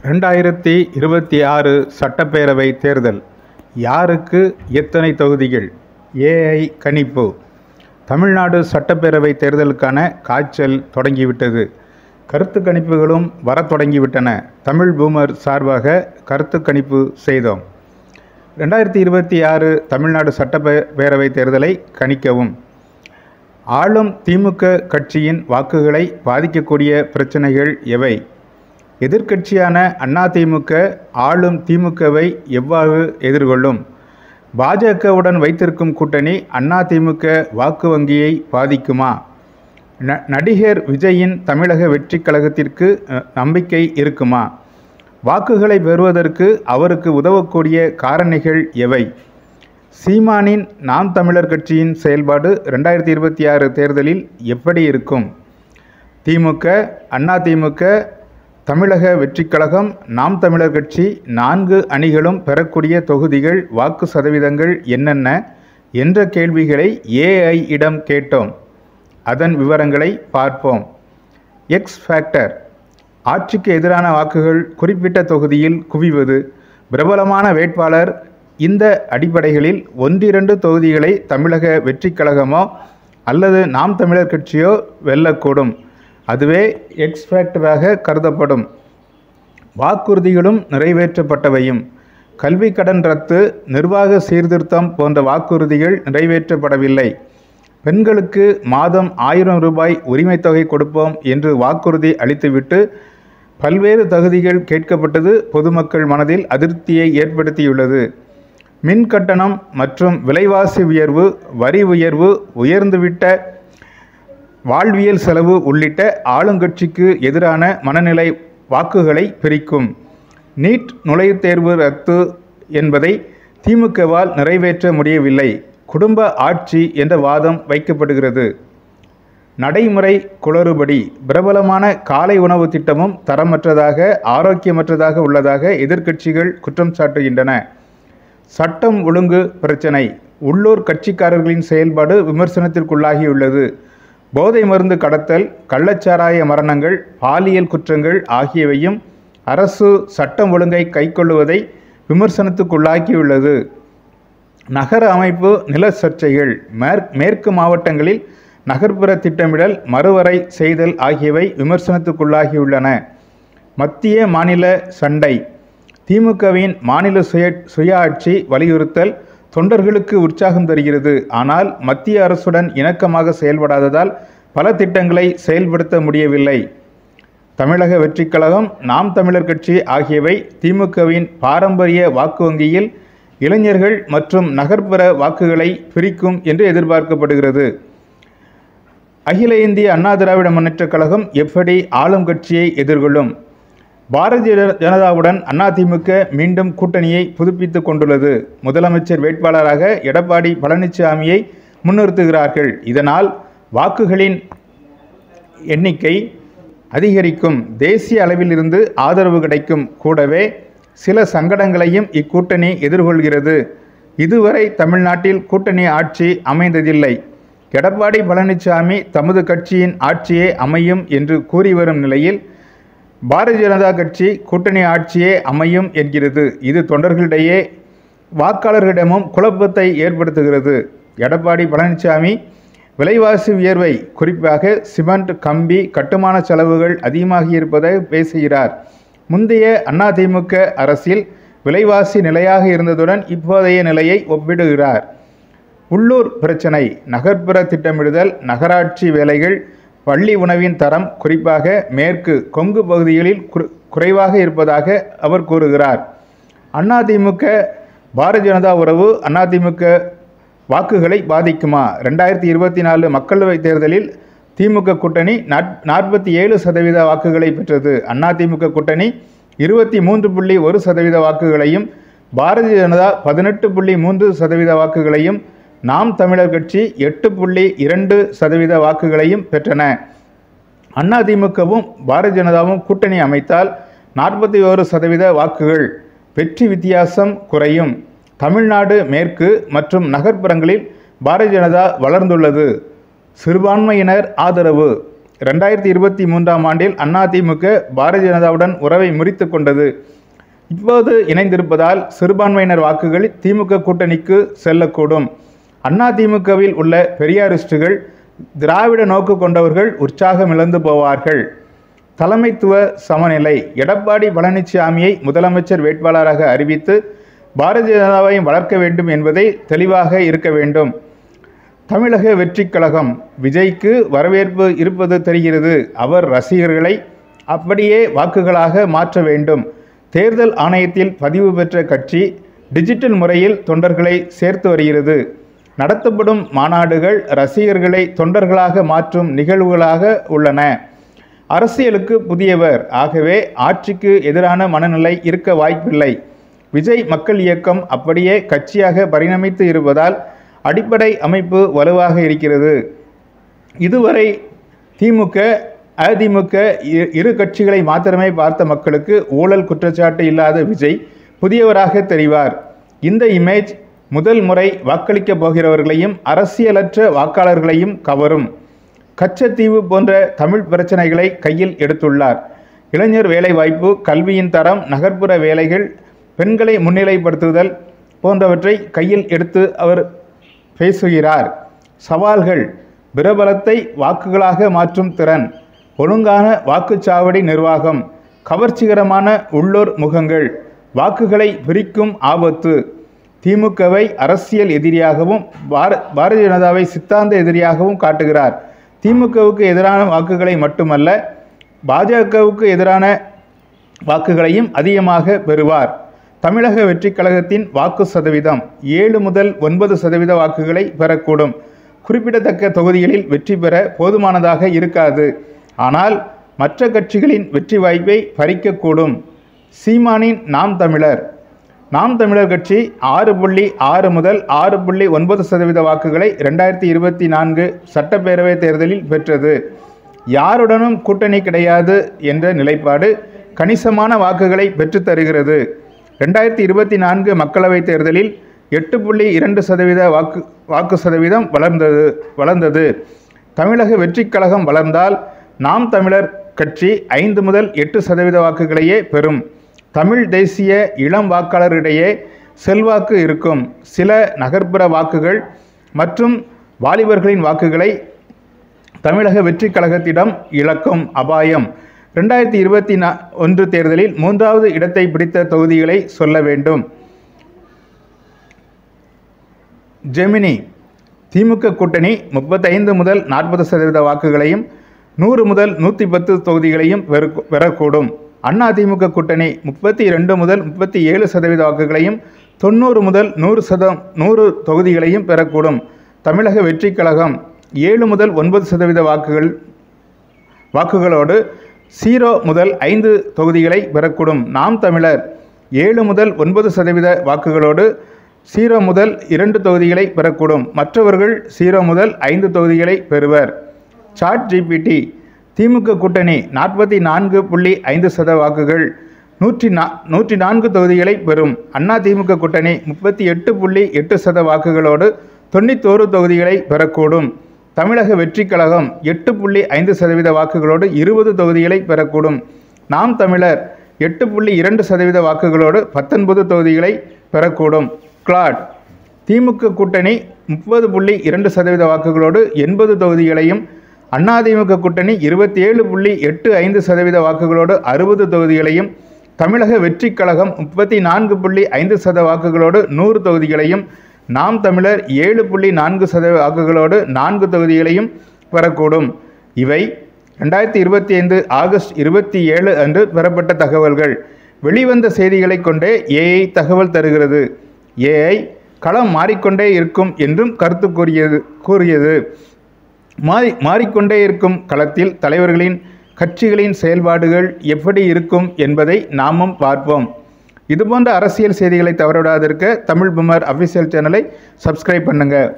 2026 சட்டப்பேரவை தேர்தல். யாருக்கு எத்தனை தொகுதிகள்? ஏஐ கணிப்பு. தமிழ்நாடு சட்டப்பேரவை தேர்தலுக்கான காய்ச்சல் தொடங்கிவிட்டது. கருத்து கணிப்புகளும் வரத் தொடங்கிவிட்டன. தமிழ் பூமர் சார்பாக கருத்து கணிப்பு செய்தோம். 2026 தமிழ்நாடு சட்டப்பேரவை தேர்தலை கணிக்கவும். ஆளும் திமுக கட்சியின் வாக்குகளை பாதிக்கக்கூடிய பிரச்சனைகள் எவை? எதிர்க்கட்சியான அதிமுக ஆளும் திமுகவை எவ்வாறு எதிர்கொள்ளும்? பாஜகவுடன் வைத்திருக்கும் கூட்டணி அதிமுக வாக்கு வங்கியை பாதிக்குமா? நடிகர் விஜயின் தமிழக வெற்றி கழகத்திற்கு நம்பிக்கை இருக்குமா? வாக்குகளை பெறுவதற்கு அவருக்கு உதவக்கூடிய காரணிகள் எவை? சீமானின் நாம் தமிழர் கட்சியின் செயல்பாடு 2026 தேர்தலில் எப்படி இருக்கும்? திமுக, அதிமுக, தமிழக வெற்றிக் கழகம், நாம் தமிழர் கட்சி 4 அணிகளும் பெறக்கூடிய தொகுதிகள், வாக்கு சதவீதங்கள் என்னென்ன என்ற கேள்விகளை ஏஐ இடம் கேட்டோம். அதன் விவரங்களை பார்ப்போம். X factor. ஆட்சிக்கு எதிரான வாக்குகள் குறிப்பிட்ட தொகுதியில் குவிவது. பிரபலமான வேட்பாளர். இந்த அடிப்படைகளில் 1-2 தொகுதிகளை தமிழக வெற்றிக் கழகமோ அல்லது நாம் தமிழர் கட்சியோ வெல்லக்கூடும். அதுவே எக்ஸ் ஃபேக்டராக கருதப்படும். வாக்குறுதிகளும் நிறைவேற்றப்பட்டவையும். கல்வி கடன் ரத்து, நிர்வாக சீர்திருத்தம் போன்ற வாக்குறுதிகள் நிறைவேற்றப்படவில்லை. பெண்களுக்கு மாதம் 1000 ரூபாய் உரிமை தொகை கொடுப்போம் என்று வாக்குறுதி அளித்துவிட்டு பல்வேறு தகுதிகள் கேட்கப்பட்டது பொதுமக்கள் மனதில் அதிருப்தியை ஏற்படுத்தியுள்ளது. மின் கட்டணம் மற்றும் விலைவாசி உயர்வு, வரி உயர்வு, உயர்ந்துவிட்ட வாழ்வியல் செலவு உள்ளிட்ட ஆளுங்கட்சிக்கு எதிரான மனநிலை வாக்குகளை பிரிக்கும். நீட் நுழைவுத் தேர்வு ரத்து என்பதை திமுகவால் நிறைவேற்ற முடியவில்லை. குடும்ப ஆட்சி என்ற வாதம் வைக்கப்படுகிறது. நடைமுறை குளறுபடி. பிரபலமான காலை உணவு திட்டமும் தரமற்றதாக, ஆரோக்கியமற்றதாக உள்ளதாக எதிர்க்கட்சிகள் குற்றம் சாட்டுகின்றன. சட்டம் ஒழுங்கு பிரச்சினை. உள்ளூர் கட்சிக்காரர்களின் செயல்பாடு விமர்சனத்திற்குள்ளாகியுள்ளது. போதை மருந்து கடத்தல், கள்ளச்சாராய மரணங்கள், பாலியல் குற்றங்கள் ஆகியவையும் அரசு சட்டம் ஒழுங்கை கைக்கொள்ளுவதை விமர்சனத்துக்குள்ளாக்கியுள்ளது. நகர அமைப்பு நில சர்ச்சைகள். மேற்கு மாவட்டங்களில் நகர்ப்புற திட்டமிடல், மறுவரை செய்தல் ஆகியவை விமர்சனத்துக்குள்ளாகியுள்ளன. மத்திய மாநில சண்டை. திமுகவின் மாநில சுயாட்சி வலியுறுத்தல் தொண்டர்களுக்கு உற்சாகம் தருகிறது. ஆனால் மத்திய அரசுடன் இணக்கமாக செயல்படாததால் பல திட்டங்களை செயல்படுத்த முடியவில்லை. தமிழக வெற்றிக் கழகம், நாம் தமிழர் கட்சி ஆகியவை திமுகவின் பாரம்பரிய வாக்கு வங்கியில் இளைஞர்கள் மற்றும் நகர்ப்புற வாக்குகளை பிரிக்கும் என்று எதிர்பார்க்கப்படுகிறது. அகில இந்திய அண்ணா திராவிட முன்னேற்றக் கழகம் எப்படி ஆளும் கட்சியை எதிர்கொள்ளும்? பாரதிய ஜனதாவுடன் அதிமுக மீண்டும் கூட்டணியை புதுப்பித்துக் கொண்டுள்ளது. முதலமைச்சர் வேட்பாளராக எடப்பாடி பழனிசாமியை முன்னிறுத்துகிறார்கள். இதனால் வாக்குகளின் எண்ணிக்கை அதிகரிக்கும். தேசிய அளவில் இருந்து ஆதரவு கிடைக்கும். கூடவே சில சங்கடங்களையும் இக்கூட்டணி எதிர்கொள்கிறது. இதுவரை தமிழ்நாட்டில் கூட்டணி ஆட்சி அமைந்ததில்லை. எடப்பாடி பழனிசாமி தமது கட்சியின் ஆட்சியே அமையும் என்று கூறி வரும் நிலையில் பாரதிய ஜனதா கட்சி கூட்டணி ஆட்சியே அமையும் என்கிறது. இது தொண்டர்களிடையே வாக்காளர்களிடமும் குழப்பத்தை ஏற்படுத்துகிறது. எடப்பாடி பழனிசாமி விலைவாசி உயர்வை, குறிப்பாக சிமெண்ட், கம்பி, கட்டுமான செலவுகள் அதிகமாகியிருப்பதை பேசுகிறார். முந்தைய அதிமுக அரசில் விலைவாசி நிலையாக இருந்ததுடன் இப்போதைய நிலையை ஒப்பிடுகிறார். உள்ளூர் பிரச்சனை. நகர்ப்புற திட்டமிடுதல், நகராட்சி வேலைகள், பள்ளி உணவின் தரம், குறிப்பாக மேற்கு கொங்கு பகுதிகளில் குறைவாக இருப்பதாக அவர் கூறுகிறார். அதிமுக பாரதிய ஜனதா உறவு அதிமுக வாக்குகளை பாதிக்குமா? 2024 மக்களவைத் தேர்தலில் திமுக கூட்டணி 47% வாக்குகளை பெற்றது. அதிமுக கூட்டணி 23.1% வாக்குகளையும், பாரதிய ஜனதா 18.3% வாக்குகளையும், நாம் தமிழர் கட்சி 8.2% வாக்குகளையும் பெற்றன. அதிமுகவும் பாரதிய ஜனதாவும் கூட்டணி அமைத்தால் 41% வாக்குகள். வெற்றி வித்தியாசம் குறையும். தமிழ்நாடு மேற்கு மற்றும் நகர்ப்புறங்களில் பாரதிய ஜனதா வளர்ந்துள்ளது. சிறுபான்மையினர் ஆதரவு. 2023ஆம் ஆண்டில் அதிமுக பாரதிய ஜனதாவுடன் உறவை முறித்து கொண்டது. இப்போது இணைந்திருப்பதால் சிறுபான்மையினர் வாக்குகள் திமுக கூட்டணிக்கு செல்லக்கூடும். அதிமுகவில் உள்ள பெரியாரிஸ்டுகள், திராவிட நோக்கு கொண்டவர்கள் உற்சாகம் இழந்து போவார்கள். தலைமைத்துவ சமநிலை. எடப்பாடி பழனிசாமியை முதலமைச்சர் வேட்பாளராக அறிவித்து பாரதிய ஜனதாவை வளர்க்க வேண்டும் என்பதை தெளிவாக இருக்க வேண்டும். தமிழக வெற்றிக் கழகம். விஜய்க்கு வரவேற்பு இருப்பது தெரிகிறது. அவர் ரசிகர்களை அப்படியே வாக்குகளாக மாற்ற வேண்டும். தேர்தல் ஆணையத்தில் பதிவு பெற்ற கட்சி டிஜிட்டல் முறையில் தொண்டர்களை சேர்த்து வருகிறது. நடத்தப்படும் மாநாடுகள் ரசிகர்களை தொண்டர்களாக மாற்றும் நிகழ்வுகளாக உள்ளன. அரசியலுக்கு புதியவர், ஆகவே ஆட்சிக்கு எதிரான மனநிலை இருக்க வாய்ப்பில்லை. விஜய் மக்கள் இயக்கம் அப்படியே கட்சியாக பரிணமித்து இருப்பதால் அடிப்படை அமைப்பு வலுவாக இருக்கிறது. இதுவரை திமுக அதிமுக இரு கட்சிகளை மாத்திரமே பார்த்த மக்களுக்கு ஊழல் குற்றச்சாட்டு இல்லாத விஜய் புதியவராக தெரிவார். இந்த இமேஜ் முதல் முறை வாக்களிக்கப் போகிறவர்களையும் அரசியலற்ற வாக்காளர்களையும் கவரும். கச்சத்தீவு போன்ற தமிழ் பிரச்சனைகளை கையில் எடுத்துள்ளார். இளைஞர் வேலைவாய்ப்பு, கல்வியின் தரம், நகர்ப்புற வேலைகள், பெண்களை முன்னிலைப்படுத்துதல் போன்றவற்றை கையில் எடுத்து அவர் பேசுகிறார். சவால்கள். பிரபலத்தை வாக்குகளாக மாற்றும் திறன், ஒழுங்கான வாக்குச்சாவடி நிர்வாகம், கவர்ச்சிகரமான உள்ளூர் முகங்கள், வாக்குகளை பிரிக்கும் ஆபத்து. திமுகவை அரசியல் எதிரியாகவும் பாரதிய ஜனதாவை சித்தாந்த எதிரியாகவும் காட்டுகிறார். திமுகவுக்கு எதிரான வாக்குகளை மட்டுமல்ல, பாஜகவுக்கு எதிரான வாக்குகளையும் அதிகமாக பெறுவார். தமிழக வெற்றிக் கழகத்தின் வாக்கு சதவீதம் 7 முதல் 9% வாக்குகளை பெறக்கூடும். குறிப்பிடத்தக்க தொகுதிகளில் வெற்றி பெற போதுமானதாக இருக்காது. ஆனால் மற்ற கட்சிகளின் வெற்றி வாய்ப்பை பறிக்கக்கூடும். சீமானின் நாம் தமிழர். நாம் தமிழர் கட்சி 6.6 முதல் 6.9% வாக்குகளை 2024 சட்டப்பேரவை தேர்தலில் பெற்றது. யாருடனும் கூட்டணி கிடையாது என்ற நிலைப்பாடு கணிசமான வாக்குகளை பெற்றுத்தருகிறது. 2024 மக்களவைத் தேர்தலில் 8.2% வாக்கு சதவீதம் வளர்ந்தது. தமிழக வெற்றிக் கழகம் வளர்ந்தால் நாம் தமிழர் கட்சி 5 முதல் 8% வாக்குகளையே பெறும். தமிழ் தேசிய இளம் வாக்காளரிடையே செல்வாக்கு இருக்கும். சில நகர்ப்புற வாக்குகள் மற்றும் வாலிபர்களின் வாக்குகளை தமிழக வெற்றிக் கழகத்திடம் இழக்கும் அபாயம். 2021 தேர்தலில் 3வது இடத்தை பிடித்த தொகுதிகளை சொல்ல வேண்டும். ஜெமினி. திமுக கூட்டணி 35 முதல் 40% வாக்குகளையும் 100 முதல் 110 தொகுதிகளையும் பெறக்கூடும். அதிமுக கூட்டணி 32 முதல் 37% வாக்குகளையும் 90 முதல் 100 தொகுதிகளையும் பெறக்கூடும். தமிழக வெற்றிக் கழகம் 7 முதல் 9% வாக்குகளோடு 0 முதல் 5 தொகுதிகளை பெறக்கூடும். நாம் தமிழர் 7 முதல் 9% வாக்குகளோடு 0 முதல் 2 தொகுதிகளை பெறக்கூடும். மற்றவர்கள் 0 முதல் 5 தொகுதிகளை பெறுவர். Chat GPT. திமுக கூட்டணி 44.5% வாக்குகள் 104 தொகுதிகளை பெறும். அதிமுக கூட்டணி 38.8% வாக்குகளோடு 91 தொகுதிகளை பெறக்கூடும். தமிழக வெற்றிக் கழகம் 8.5% வாக்குகளோடு 20 தொகுதிகளை பெறக்கூடும். நாம் தமிழர் 8.2% வாக்குகளோடு 19 தொகுதிகளை பெறக்கூடும். கிளாட். திமுக கூட்டணி 30.2% வாக்குகளோடு 80 தொகுதிகளையும், அதிமுக கூட்டணி 27.85% வாக்குகளோடு 60 தொகுதிகளையும், தமிழக வெற்றிக் கழகம் 34.5% வாக்குகளோடு 100 தொகுதிகளையும், நாம் தமிழர் 7.4% வாக்குகளோடு 4 தொகுதிகளையும் பெறக்கூடும். இவை 2025 ஆகஸ்ட் 27 அன்று பெறப்பட்ட தகவல்கள். வெளிவந்த செய்திகளை கொண்டே ஏஐ தகவல் தருகிறது. ஏஐ களம் மாறிக்கொண்டே இருக்கும் என்றும் கருத்து கூறியது. மாறிக்கொண்டே இருக்கும் களத்தில் தலைவர்களின் கட்சிகளின் செயல்பாடுகள் எப்படி இருக்கும் என்பதை நாமும் பார்ப்போம். இதுபோன்ற அரசியல் செய்திகளை தவறவிடாதிருக்க தமிழ் பூமர் அஃபிஷியல் சேனலை சப்ஸ்கிரைப் பண்ணுங்கள்.